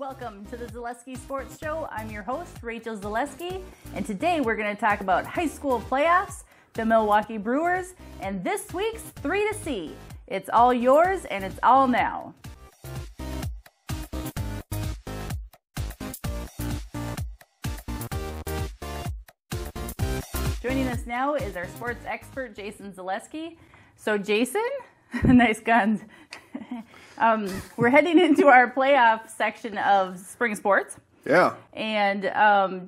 Welcome to the Zaleski Sports Show. I'm your host, Rachel Zaleski, and today we're going to talk about high school playoffs, the Milwaukee Brewers, and this week's 3 to C. It's all yours, and it's all now. Joining us now is our sports expert, Jason Zaleski. So, Jason, nice guns. We're heading into our playoff section of spring sports. Yeah. And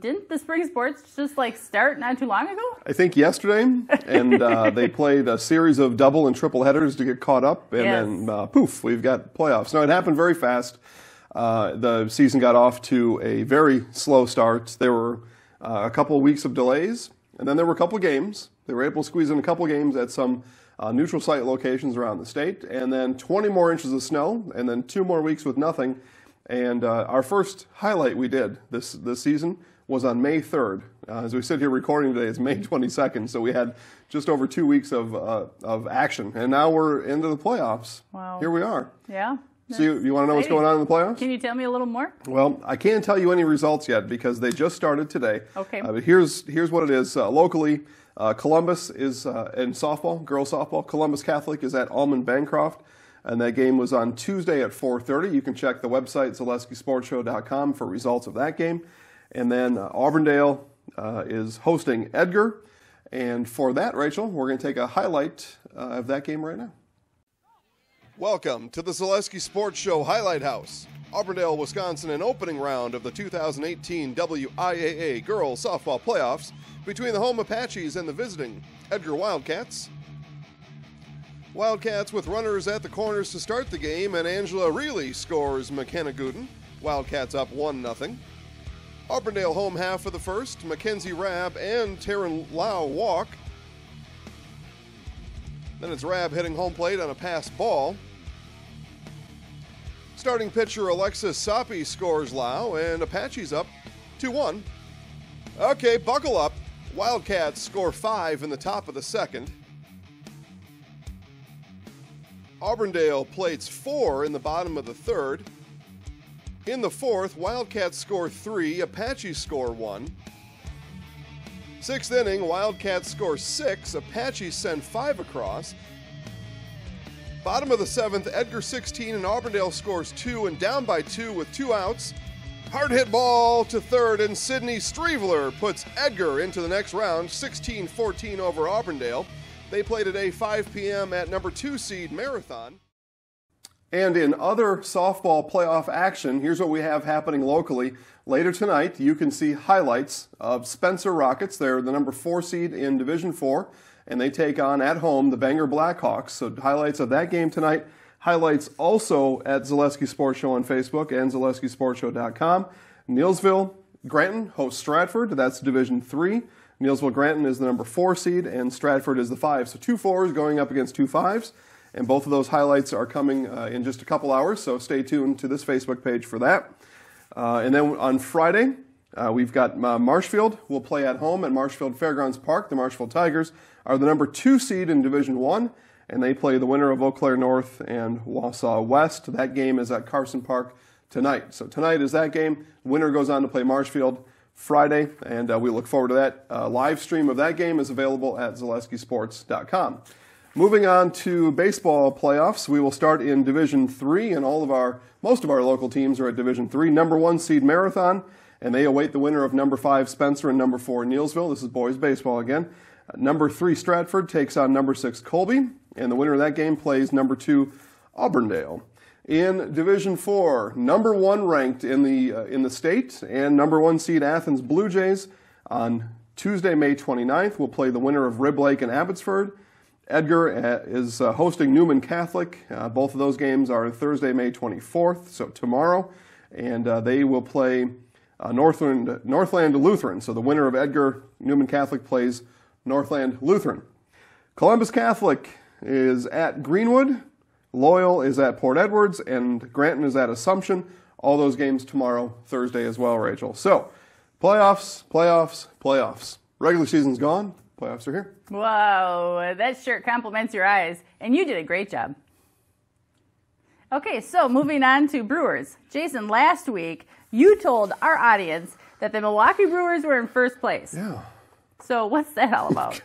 didn't the spring sports just start not too long ago? I think yesterday, and they played a series of double and triple headers to get caught up, and then poof, we've got playoffs. Now, it happened very fast. The season got off to a very slow start. There were a couple of weeks of delays, and then there were a couple of games. They were able to squeeze in a couple of games at some neutral site locations around the state, and then 20 more inches of snow, and then 2 more weeks with nothing. And our first highlight we did this season was on May 3rd. As we sit here recording today, it's May 22nd, so we had just over 2 weeks of action. And now we're into the playoffs. Wow. Here we are. Yeah. So you want to know what's going on in the playoffs? Can you tell me a little more? Well, I can't tell you any results yet because they just started today. Okay. But here's what it is. Locally, Columbus is in softball, girls softball. Columbus Catholic is at Almond Bancroft. And that game was on Tuesday at 4:30. You can check the website, ZaleskiSportsShow.com, for results of that game. And then Auburndale is hosting Edgar. And for that, Rachel, we're going to take a highlight of that game right now. Welcome to the Zaleski Sports Show Highlight House. Auburndale, Wisconsin, an opening round of the 2018 WIAA Girls Softball Playoffs between the home Apaches and the visiting Edgar Wildcats. Wildcats with runners at the corners to start the game, and Angela Reilly scores McKenna Gooden. Wildcats up 1-0. Auburndale home half of the first. Mackenzie Rabb and Taryn Lau walk. Then it's Rabb hitting home plate on a pass ball. Starting pitcher Alexis Soppy scores Lau, and Apache's up 2-1. Okay, buckle up. Wildcats score 5 in the top of the second. Auburndale plates 4 in the bottom of the third. In the fourth, Wildcats score 3, Apaches score 1. Sixth inning, Wildcats score 6, Apaches send 5 across. Bottom of the seventh, Edgar 16 and Auburndale scores 2, and down by 2 with 2 outs. Hard hit ball to third, and Sydney Streveler puts Edgar into the next round, 16-14 over Auburndale. They play today 5 p.m. at number 2 seed Marathon. And in other softball playoff action, here's what we have happening locally. Later tonight, you can see highlights of Spencer Rockets. They're the number 4 seed in Division 4, and they take on, at home, the Bangor Blackhawks. So highlights of that game tonight. Highlights also at Zaleski Sports Show on Facebook and ZaleskiSportsShow.com. Neillsville Granton hosts Stratford. That's Division 3. Neillsville Granton is the number 4 seed, and Stratford is the 5. So 2 4s going up against 2 5s. And both of those highlights are coming in just a couple hours, so stay tuned to this Facebook page for that. And then on Friday, we've got Marshfield will play at home at Marshfield Fairgrounds Park. The Marshfield Tigers are the number 2 seed in Division 1, and they play the winner of Eau Claire North and Wausau West. That game is at Carson Park tonight. So tonight is that game. Winner goes on to play Marshfield Friday, and we look forward to that. Live stream of that game is available at ZaleskiSports.com. Moving on to baseball playoffs, we will start in Division 3, and most of our local teams are at Division 3. Number 1 seed Marathon, and they await the winner of number 5 Spencer and number 4 Neillsville. This is boys baseball again. Number 3 Stratford takes on number 6 Colby, and the winner of that game plays number 2 Auburndale. In Division 4, number 1 ranked in the state, and number 1 seed Athens Blue Jays on Tuesday, May 29th, will play the winner of Rib Lake and Abbotsford. Edgar is hosting Newman Catholic. Both of those games are Thursday, May 24th, so tomorrow, and they will play Northland Lutheran. So the winner of Edgar Newman Catholic plays Northland Lutheran. Columbus Catholic is at Greenwood. Loyal is at Port Edwards, and Granton is at Assumption. All those games tomorrow, Thursday as well, Rachel. So, playoffs. Regular season's gone. Playoffs are here. Whoa, that shirt compliments your eyes, and you did a great job. Okay, so moving on to Brewers. Jason, last week you told our audience that the Milwaukee Brewers were in first place. Yeah. So what's that all about?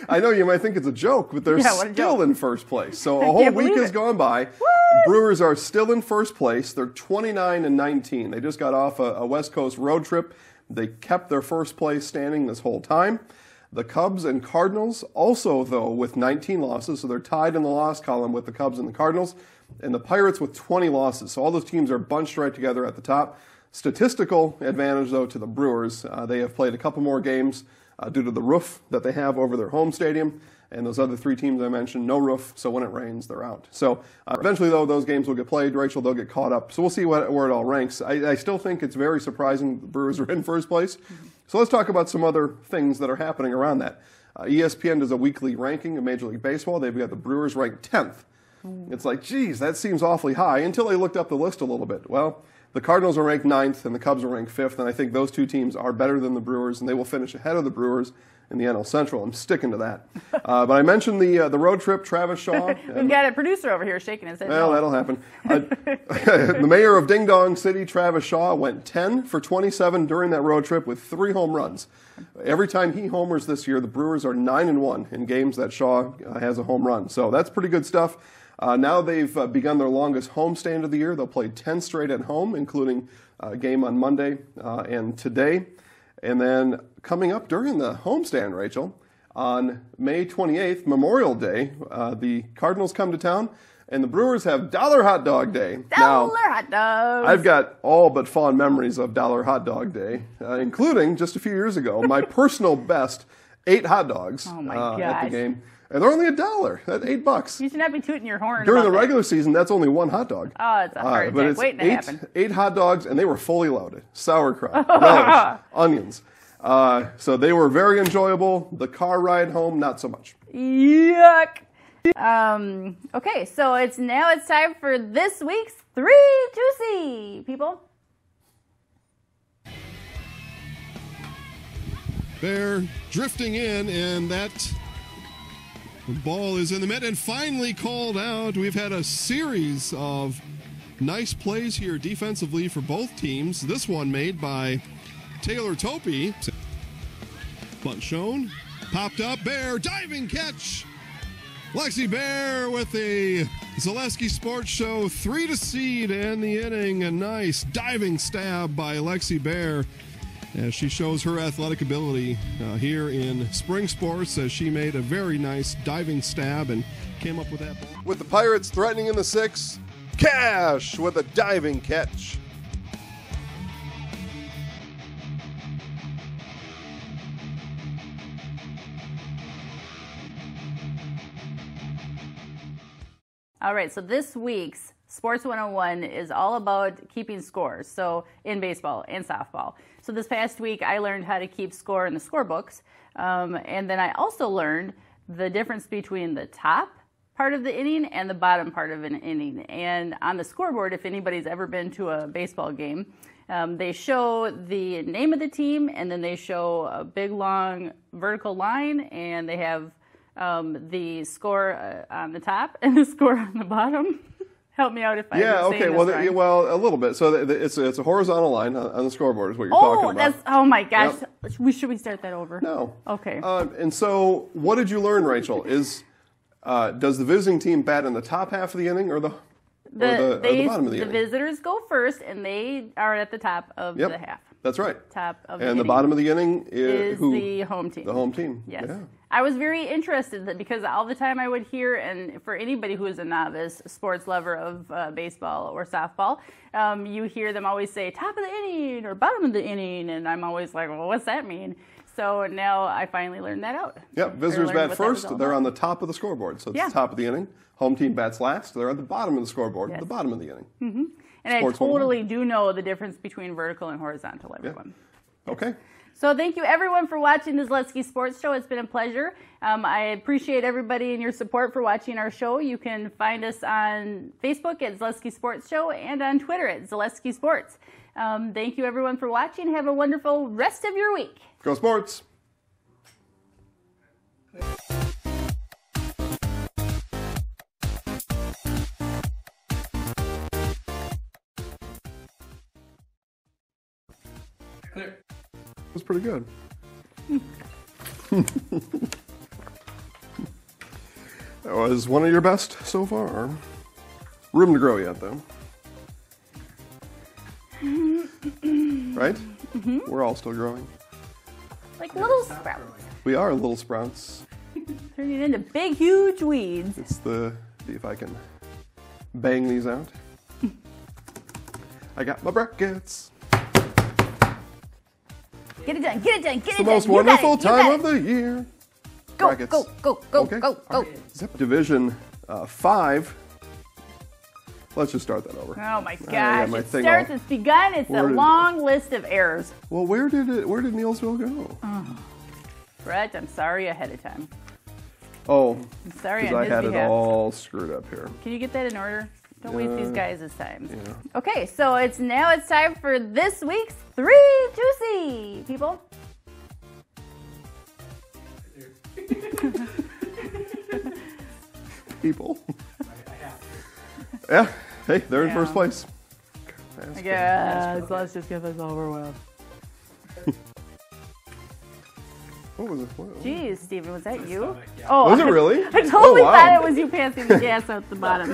I know you might think it's a joke, but they're still in first place. So a whole week has gone by. What? Brewers are still in first place. They're 29-19. They just got off a West Coast road trip. They kept their first place standing this whole time. The Cubs and Cardinals also, though, with 19 losses, so they're tied in the loss column with the Cubs and the Cardinals, and the Pirates with 20 losses. So all those teams are bunched right together at the top. Statistical advantage, though, to the Brewers. They have played a couple more games due to the roof that they have over their home stadium. And those other three teams I mentioned, no roof, so when it rains, they're out. So eventually, though, those games will get played. Rachel, they'll get caught up. So we'll see where it all ranks. I still think it's very surprising the Brewers are in first place. So let's talk about some other things that are happening around that. ESPN does a weekly ranking of Major League Baseball. They've got the Brewers ranked 10th. It's like, geez, that seems awfully high, until they looked up the list a little bit. Well, the Cardinals are ranked 9th, and the Cubs are ranked 5th, and I think those two teams are better than the Brewers, and they will finish ahead of the Brewers in the NL Central. I'm sticking to that. But I mentioned the road trip, Travis Shaw. We've got a producer over here shaking his head. Well, that'll happen. The mayor of Ding Dong City, Travis Shaw, went 10 for 27 during that road trip with 3 home runs. Every time he homers this year, the Brewers are 9-1 in games that Shaw has a home run. So that's pretty good stuff. Now they've begun their longest homestand of the year. They'll play 10 straight at home, including a game on Monday and today. And then coming up during the homestand, Rachel, on May 28th, Memorial Day, the Cardinals come to town, and the Brewers have Dollar Hot Dog Day. Dollar Hot Dogs! I've got all but fond memories of Dollar Hot Dog Day, including just a few years ago, my personal best 8 hot dogs at the game. And they're only $1. That's $8. You should not be tooting your horn. During the regular season, that's only 1 hot dog. Oh, it's a heart attack waiting to happen. 8 hot dogs, and they were fully loaded. Sauerkraut, relish, onions. So they were very enjoyable. The car ride home, not so much. Yuck. Okay, so it's time for this week's 3 to See, people. Bear drifting in, and that ball is in the mitt and finally called out. We've had a series of nice plays here defensively for both teams. This one made by Taylor Topi. Bunt shown. Popped up. Bear diving catch. Lexi Bear with a Zaleski Sports Show 3 to seed and the inning. A nice diving stab by Lexi Bear as she shows her athletic ability here in spring sports, as she made a very nice diving stab and came up with that ball. With the Pirates threatening in the 6th, Cash with a diving catch. All right, so this week's Sports 101 is all about keeping scores, so in baseball and softball. So this past week, I learned how to keep score in the scorebooks, and then I also learned the difference between the top part of the inning and the bottom part of an inning. And on the scoreboard, if anybody's ever been to a baseball game, they show the name of the team, and then they show a big, long vertical line, and they have the score on the top and the score on the bottom. Help me out if I'm saying this wrong. Well, a little bit. So it's a horizontal line on the scoreboard is what you're talking about. Oh my gosh. Yep. Should we start that over? No. Okay. And so what did you learn, Rachel? Does the visiting team bat in the top half of the inning or the bottom of the inning? The visitors go first, and they are at the top of the half. That's right. Top of the inning. And the bottom of the inning is the home team. The home team. Yes. Yeah. I was very interested because all the time I would hear, and for anybody who is a novice sports lover of baseball or softball, you hear them always say top of the inning or bottom of the inning, and I'm always like, well, what's that mean? So now I finally learned that out. Yep, visitors bat first. They're on the top of the scoreboard, so it's the top of the inning. Home team bats last. They're at the bottom of the scoreboard, the bottom of the inning. Mm-hmm. And Sports I totally do know the difference between vertical and horizontal, everyone. Yeah. Okay. So thank you, everyone, for watching the Zaleski Sports Show. It's been a pleasure. I appreciate everybody and your support for watching our show. You can find us on Facebook at Zaleski Sports Show and on Twitter at Zaleski Sports. Thank you, everyone, for watching. Have a wonderful rest of your week. Go Sports! Clear. That's pretty good. That was one of your best so far. Room to grow yet, though. Right? Mm-hmm. We're all still growing. Like little sprouts. We are little sprouts. Turning into big, huge weeds. It's see if I can bang these out. I got my brackets. Get it done, get it done, get it done. It's the most You got wonderful it, you got time it. of the year. Go, Brackets. go, go, go, Okay. go, go. Zip Division 5. Let's just start that over. Oh my I got gosh, my it thing starts, all- it's begun, it's a Where did- long list of errors. Well, where did Neilsville go? Brett, I'm sorry ahead of time. Oh, I'm sorry because on I his had it behalf. all screwed up here. Can you get that in order? Don't waste these guys' time. Yeah. Okay, so it's time for this week's 3 Juicy, people. People. Yeah. Hey, they're in Yeah. first place. I guess, let's just get this over with. What was it? What- Jeez, Steven, was that you? stomach, yeah. Oh, Was it really? I totally Oh, wow. thought it was you passing the gas out the bottom.